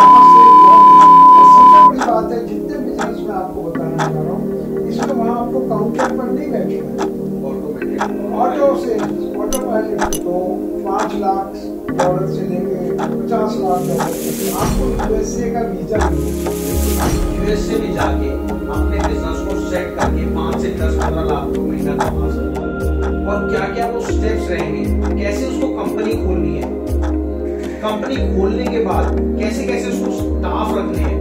सबसे बड़ी बात है, जितने बिजनेस में आपको बताना चाह रहा हूँ, इसमें वहाँ आपको काउंटर पर नहीं बैठना है। ऑटो से ऑटो पायलट तो $5 लाख से लेके $50 लाख आपको यूएसए का वीजा मिलेगा। यूएसए में जाके अपने बिजनेस को सेट करके 5 से 10-15 लाख रुपए महीना कमा सकते हैं। और क्या क्या वो स्टेप्स रहेंगे, कैसे उसको कंपनी खोलनी है, कंपनी खोलने के बाद कैसे कैसे उसको स्टाफ रखने हैं।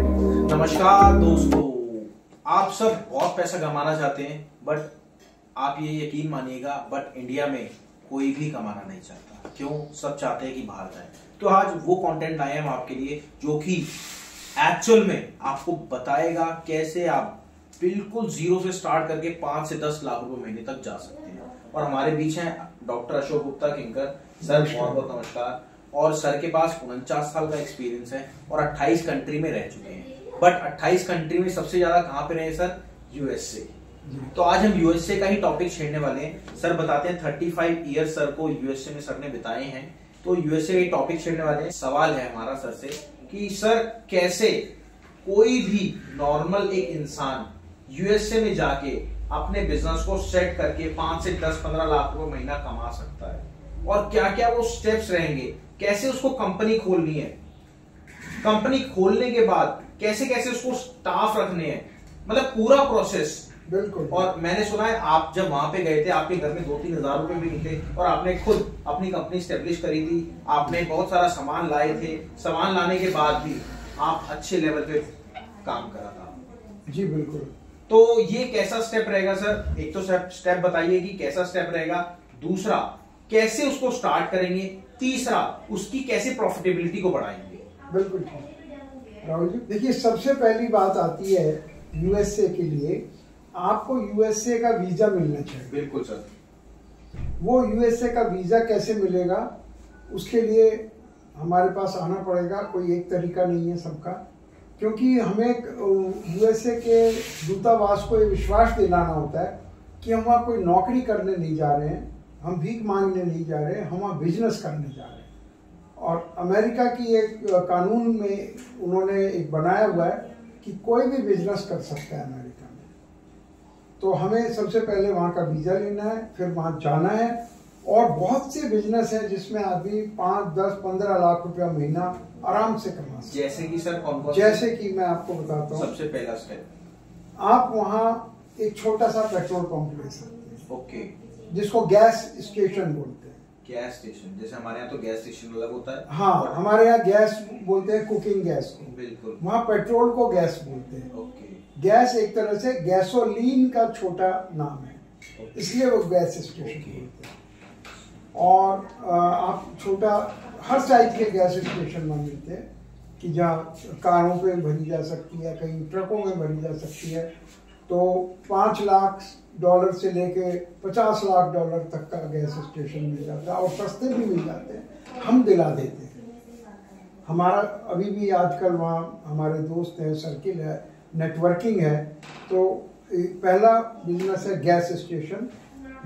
नमस्कार दोस्तों, आप सब बहुत पैसा कमाना चाहते हैं, बट आप ये यकीन मानिएगा, बट इंडिया में कोई भी कमाना नहीं चाहता। क्यों? सब चाहते हैं कि बाहर जाए। तो आज वो कंटेंट आए हम आपके लिए जो कि एक्चुअल में आपको बताएगा कैसे आप बिल्कुल जीरो से स्टार्ट करके 5 से 10 लाख रुपए महीने तक जा सकते हैं। और हमारे बीच हैं डॉक्टर अशोक गुप्ता किंकर सर, बहुत बहुत नमस्कार। और सर के पास 49 साल का एक्सपीरियंस है और 28 कंट्री में रह चुके हैं। बट 28 कंट्री में सबसे ज्यादा कहां पे रहे सर? यूएसए। तो आज हम यूएसए का ही टॉपिक छेड़ने वाले हैं। सर बताते हैं 35 ईयर्स सर को यूएसए में सर ने बिताए हैं, तो यूएसए का ही टॉपिक छेड़ने वाले हैं। सवाल है हमारा सर से कि सर कैसे कोई भी नॉर्मल एक इंसान यूएसए में जाके अपने बिजनेस को सेट करके 5 से 10-15 लाख रुपए महीना कमा सकता है, और क्या क्या वो स्टेप्स रहेंगे, कैसे उसको कंपनी खोलनी है, कंपनी खोलने के बाद कैसे कैसे उसको स्टाफ रखने हैं, मतलब पूरा प्रोसेस। बिल्कुल। और मैंने सुना है आप जब वहां पे गए थे आपके घर में 2-3 हजार रुपए भी नहीं थे, और आपने खुद अपनी कंपनी स्टेब्लिश करी थी, आपने बहुत सारा सामान लाए थे, सामान लाने के बाद भी आप अच्छे लेवल पे काम करा था। जी बिल्कुल। तो ये कैसा स्टेप रहेगा सर? एक तो स्टेप बताइए कि कैसा स्टेप रहेगा, दूसरा कैसे उसको स्टार्ट करेंगे, तीसरा उसकी कैसे प्रॉफिटेबिलिटी को बढ़ाएंगे। बिल्कुल ठीक राहुल जी। देखिए, सबसे पहली बात आती है यूएसए के लिए, आपको यूएसए का वीजा मिलना चाहिए। बिल्कुल सर। वो यूएसए का वीजा कैसे मिलेगा, उसके लिए हमारे पास आना पड़ेगा। कोई एक तरीका नहीं है सबका, क्योंकि हमें यूएसए के दूतावास को ये विश्वास दिलाना होता है कि हम वहाँ कोई नौकरी करने नहीं जा रहे हैं, हम भीख मांगने नहीं जा रहे हैं, हम वहाँ बिजनेस करने जा रहे हैं। और अमेरिका की एक कानून में उन्होंने एक बनाया हुआ है कि कोई भी बिजनेस कर सकता है अमेरिका में। तो हमें सबसे पहले वहाँ का वीज़ा लेना है, फिर वहाँ जाना है। और बहुत से बिजनेस है जिसमें आदमी 5, 10, 15 लाख रुपया महीना आराम से कमा सकते। जैसे कि सर कौन कौन? जैसे कि मैं आपको बताता हूँ। सबसे पहला स्टेप, आप वहाँ एक छोटा सा पेट्रोल पंप ले सकते हैं। ओके। जिसको गैस स्टेशन बोलते हैं। गैस स्टेशन, जैसे हमारे यहाँ तो गैस स्टेशन अलग होता है। हाँ, हमारे यहाँ गैस बोलते हैं कुकिंग गैस को। बिल्कुल। वहाँ पेट्रोल को गैस बोलते हैं। ओके। गैस एक तरह से गैसोलीन का छोटा नाम है, इसलिए वो गैस स्टेशन बोलते हैं। और आप छोटा हर साइज के गैस स्टेशन में मिलते हैं कि जहाँ कारों पे भरी जा सकती है, कहीं ट्रकों में भरी जा सकती है। तो $5 लाख से लेके $50 लाख तक का गैस स्टेशन मिल जाता है, और सस्ते भी मिल जाते हैं, हम दिला देते हैं। हमारा अभी भी आजकल वहाँ हमारे दोस्त हैं, सर्किल है, नेटवर्किंग है। तो पहला बिजनेस है गैस स्टेशन।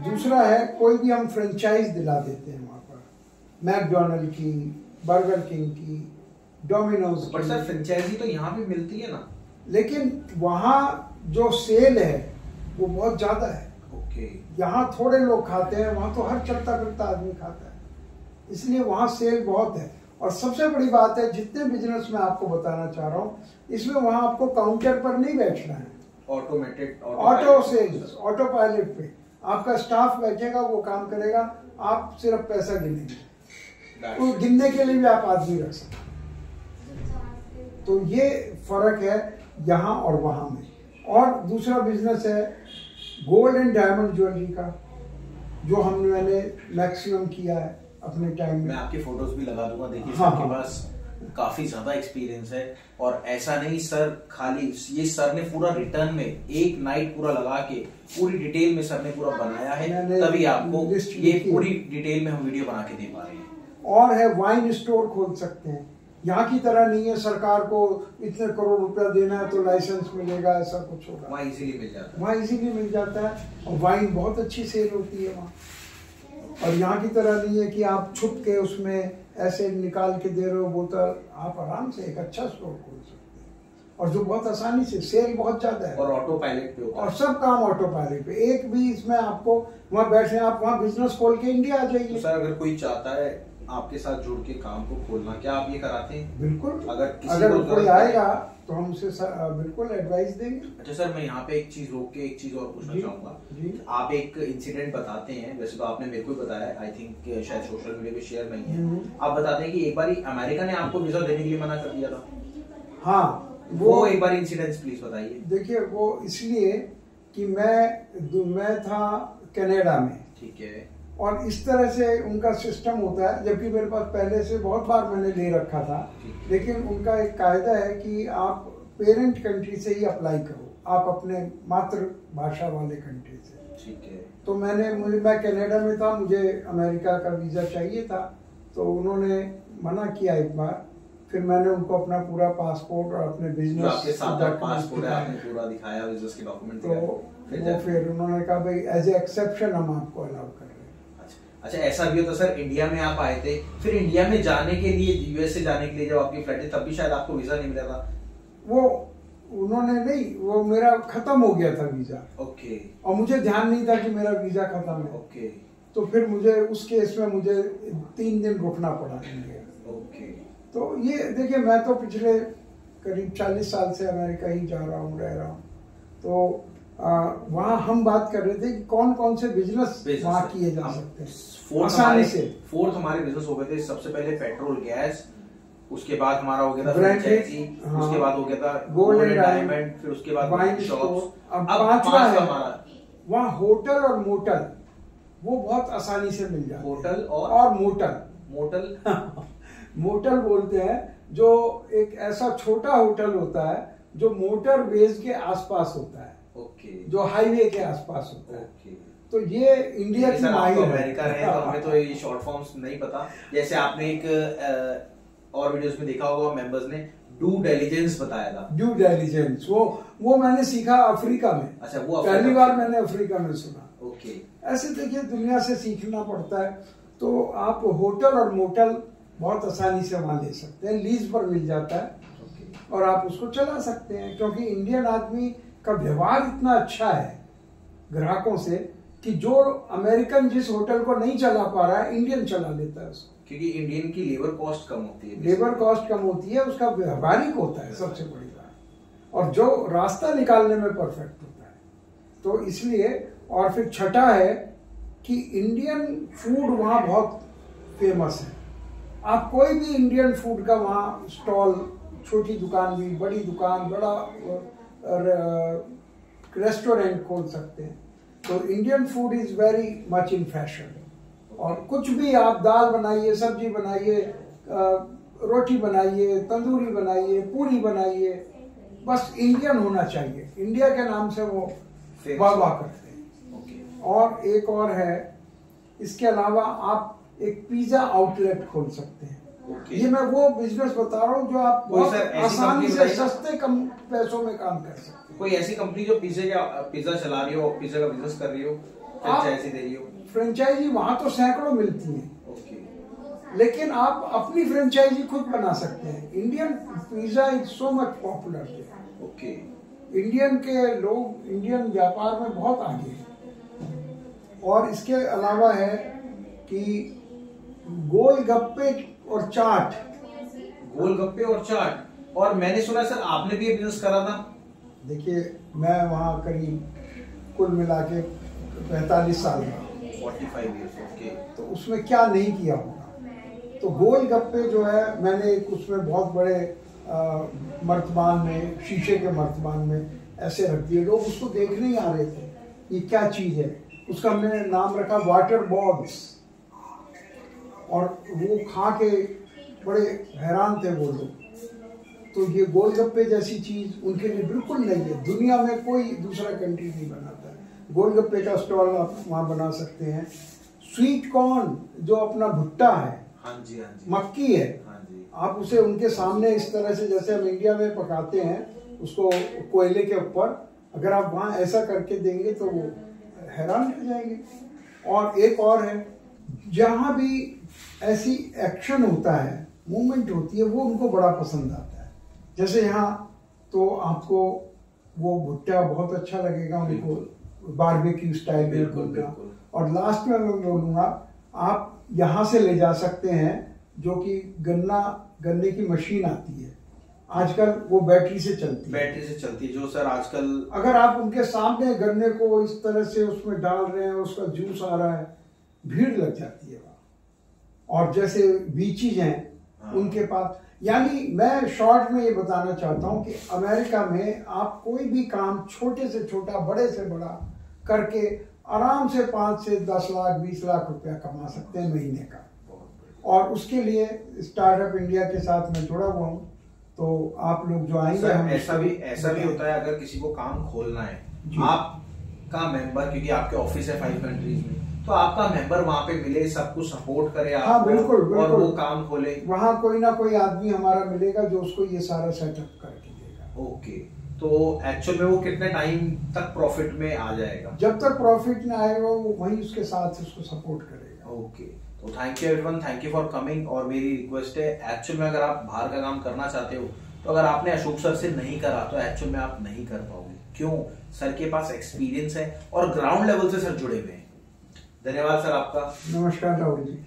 दूसरा है कोई भी हम फ्रेंचाइज दिला देते हैं वहाँ पर, मैकडोनल्ड की, बर्गर किंग की, डोमिनोज की। बट सर फ्रेंचाइजी तो यहाँ भी मिलती है ना, लेकिन वहाँ जो सेल है वो बहुत ज्यादा है। ओके। यहाँ थोड़े लोग खाते हैं, वहाँ तो हर चलता फिरता आदमी खाता है, इसलिए वहाँ सेल बहुत है। और सबसे बड़ी बात है, जितने बिजनेस में आपको बताना चाह रहा हूँ, इसमें वहाँ आपको काउंटर पर नहीं बैठना है। Automated auto sales, auto pilot पे आपका स्टाफ बैठेगा, वो काम करेगा, आप सिर्फ पैसा गिनेंगे। तो गिनने के लिए भी आप आदमी रख सकते हैं। तो ये फर्क है यहाँ और वहाँ में। और दूसरा बिजनेस है गोल्ड एंड डायमंड ज्वेलरी का, जो मैंने मैक्सिमम किया है अपने टाइम में। मैं आपकी फोटोज भी लगा दूंगा, देखिए हाँ, सर के पास काफी ज्यादा एक्सपीरियंस है। और ऐसा नहीं सर, खाली ये सर ने पूरा रिटर्न में एक नाइट पूरा लगा के पूरी डिटेल में सर ने पूरा बनाया है, तभी आपको ये पूरी डिटेल में हम वीडियो बना के दे पा रहे हैं। और है वाइन स्टोर खोल सकते हैं। यहाँ की तरह नहीं है सरकार को इतने करोड़ रुपया देना है तो लाइसेंस मिलेगा, ऐसा कुछ होगा। वहाँ इजीली मिल जाता है। वहाँ इजीली मिल जाता है, और वाइन बहुत अच्छी सेल होती है वहाँ। और यहाँ की तरह नहीं है कि आप छुप के उसमें ऐसे निकाल के दे रहे हो बोतल, आप आराम से एक अच्छा स्टोर खोल सकते हैं और जो बहुत आसानी से, सेल बहुत ज्यादा है और ऑटो पायलट पे होता है और सब काम ऑटो पायलट पे। एक भी इसमें आपको वहाँ बैठे आप वहाँ बिजनेस खोल के इंडिया आ जाइए। तो सर अगर कोई चाहता है आपके साथ जुड़ के काम को खोलना, क्या आप ये कराते हैं? बिल्कुल, अगर कोई आएगा तो हम उसे बिल्कुल एडवाइस देंगे। अच्छा सर, मैं यहाँ पे एक चीज रोक के एक चीज और पूछना चाहूंगा। आप एक इंसिडेंट बताते हैं, वैसे तो आपने मेरे को बताया, आई थिंक शायद सोशल मीडिया पे शेयर नहीं है। आप बताते हैं कि एक बार अमेरिका ने आपको वीजा देने के लिए मना कर दिया था। हाँ, वो एक बार इंसिडेंट प्लीज बताइए। देखिए, वो इसलिए कि मैं था कनाडा में, ठीक है, और इस तरह से उनका सिस्टम होता है, जबकि मेरे पास पहले से बहुत बार मैंने ले रखा था, लेकिन उनका एक कायदा है कि आप पेरेंट कंट्री से ही अप्लाई करो, आप अपने मातृभाषा वाले कंट्री से। ठीक है। तो मैं कनाडा में था, मुझे अमेरिका का वीजा चाहिए था, तो उन्होंने मना किया एक बार। फिर मैंने उनको अपना पूरा पासपोर्ट और अपने बिजनेस आपके साथ पासपोर्ट है, आपने पूरा दिखाया, बिजनेस के डॉक्यूमेंट तो फिर उन्होंने कहा भाई एज ए एक्सेप्शन हम आपको अलाउ कर रहे हैं। अच्छा, ऐसा भी होता सर, इंडिया में आप आए थे, फिर इंडिया में जाने के लिए, यूएसए जाने के लिए जब आपकी फ्लाइट थी, तब भी शायद आपको वीजा नहीं मिला था। वो उन्होंने नहीं, वो मेरा खत्म हो गया था वीजा। ओके। और मुझे ध्यान नहीं था कि मेरा वीजा खत्म है। ओके। तो फिर मुझे उस केस में मुझे 3 दिन रुकना पड़ा इंडिया। ओके। तो ये देखिए, मैं तो पिछले करीब 40 साल से अमेरिका ही जा रहा हूँ, रह रहा हूँ। तो वहाँ हम बात कर रहे थे कि कौन कौन से बिजनेस वहाँ किए जा सकते हैं आसानी से। फोर्थ हमारे बिजनेस हो गए थे, सबसे पहले पेट्रोल गैस, उसके बाद हमारा हो गया था फ्रेंचाइजी, उसके बाद हो गया था गोल्ड एंड डायमंड, फिर उसके बाद वाइन शॉप्स। अब पांचवा है हमारा वहाँ होटल और मोटल, वो बहुत आसानी से मिल जाता है। होटल और मोटल मोटल बोलते हैं, जो एक ऐसा छोटा होटल होता है जो मोटर बेस के आसपास होता है। ओके। जो हाईवे के आसपास होता है। ओके। तो ये इंडिया की माहिर है। अमेरिका रहे तो हमें तो ये शॉर्ट फॉर्म्स नहीं पता। जैसे आपने एक और वीडियोस में देखा होगा, मेंबर्स ने ड्यू डिलिजेंस बताया था। ड्यू डिलिजेंस वो मैंने सीखा अफ्रीका में। अच्छा, वो पहली बार मैंने अफ्रीका में सुना। ओके। ऐसे देखिए, दुनिया से सीखना पड़ता है। तो आप होटल और मोटल बहुत आसानी से वहां ले सकते हैं, लीज पर मिल जाता है। और आप उसको चला सकते हैं, क्योंकि इंडियन आदमी का व्यवहार इतना अच्छा है ग्राहकों से कि जो अमेरिकन जिस होटल को नहीं चला पा रहा है, इंडियन चला लेता है उसको। क्योंकि इंडियन की लेबर कॉस्ट कम होती है। लेबर कॉस्ट कम होती है, उसका व्यवहारिक होता है सबसे बड़ी बात, और जो रास्ता निकालने में परफेक्ट होता है। तो इसलिए, और फिर छठा है कि इंडियन फूड वहाँ बहुत फेमस है। आप कोई भी इंडियन फूड का वहाँ स्टॉल, छोटी दुकान भी, बड़ी दुकान, बड़ा रेस्टोरेंट खोल सकते हैं। तो Indian food is very much in fashion. और कुछ भी आप दाल बनाइए, सब्जी बनाइए, रोटी बनाइए, तंदूरी बनाइए, पूरी बनाइए, बस इंडियन होना चाहिए। इंडिया के नाम से वो वाह करते हैं। और एक और है, इसके अलावा आप एक पिज्जा आउटलेट खोल सकते हैं। ये मैं वो बिजनेस बता रहा हूँ जो आप बहुत आसानी से सस्ते कम पैसों में काम कर सकते हैं। कोई ऐसी कंपनी जो पिज्जा चला रही हो, पिज्जा का बिजनेस कर रही हो, फ्रेंचाइजी दे रही हो? फ्रेंचाइजी वहां तो सैकड़ों मिलती है। लेकिन आप अपनी फ्रेंचाइजी खुद बना सकते हैं। Indian pizza is so much popular. Okay. Indian के लोग इंडियन व्यापार में बहुत आगे हैं। और इसके अलावा है कि गोलगप्पे और चाट। गोलगप्पे और चाट। और मैंने सुना सर आपने भी ये बिजनेस करा था। देखिए, मैं वहाँ करीब कुल मिला के 45 साल रहा। 45 years। ओके। तो उसमें क्या नहीं किया होगा। तो गोलगप्पे जो है, मैंने एक उसमें बहुत बड़े मर्तबान में, शीशे के मर्तबान में ऐसे रख दिए। लोग उसको देखने ही आ रहे थे, ये क्या चीज है। उसका मैंने नाम रखा वाटर बॉल्स। और वो खा के बड़े हैरान थे वो लोग। तो ये गोलगप्पे जैसी चीज उनके लिए बिल्कुल नहीं है। दुनिया में कोई दूसरा कंट्री नहीं बनाता है। गोलगप्पे का स्टॉल आप वहाँ बना सकते हैं। स्वीट कॉर्न जो अपना भुट्टा है, हाँ जी, मक्की है, हाँ जी, आप उसे उनके सामने इस तरह से, जैसे हम इंडिया में पकाते हैं उसको कोयले के ऊपर, अगर आप वहाँ ऐसा करके देंगे तो वो हैरान रह जाएंगे। और एक और है, जहाँ भी ऐसी एक्शन होता है, मूवमेंट होती है, वो उनको बड़ा पसंद आता है। जैसे यहाँ तो आपको वो भुट्टा बहुत अच्छा लगेगा उनको, बारबेक्यू स्टाइल बिल्कुल का। और लास्ट में मैं बोलूँगा, आप यहाँ से ले जा सकते हैं जो कि गन्ने की मशीन आती है आजकल, वो बैटरी से चलती है जो सर आजकल अगर आप उनके सामने गन्ने को इस तरह से उसमें डाल रहे हैं, उसका जूस आ रहा है, भीड़ लग जाती है वहाँ। और जैसे बीचीज हैं उनके पास, यानी मैं शॉर्ट में ये बताना चाहता हूँ कि अमेरिका में आप कोई भी काम छोटे से छोटा बड़े से बड़ा करके आराम से 5 से 10 लाख 20 लाख रुपया कमा सकते हैं महीने का। और उसके लिए स्टार्टअप इंडिया के साथ मैं जुड़ा हुआ हूँ, तो आप लोग जो आएंगे हम ऐसा भी होता है, अगर किसी को काम खोलना है, आपका मेंबर, क्योंकि आपके ऑफिस है 5 कंट्रीज में, तो आपका मेंबर वहाँ पे मिले, सब कुछ सपोर्ट करे आपको। हाँ बिल्कुल, और वो काम खोले, वहाँ कोई ना कोई आदमी हमारा मिलेगा जो उसको ये सारा सेटअप करके देगा। ओके, तो एक्चुअल में वो कितने टाइम तक प्रॉफिट में आ जाएगा? जब तक प्रॉफिट में आएगा वो वहीं उसके साथ उसको सपोर्ट करेगा। ओके, तो thank you everyone, thank you for coming. और मेरी रिक्वेस्ट है, एक्चुअल में अगर आप बाहर का काम करना चाहते हो, तो अगर आपने अशोक सर से नहीं करा तो एक्चुअल में आप नहीं कर पाओगे। क्यों? सर के पास एक्सपीरियंस है और ग्राउंड लेवल से सर जुड़े हुए हैं। धन्यवाद सर आपका। नमस्कार राहुल जी।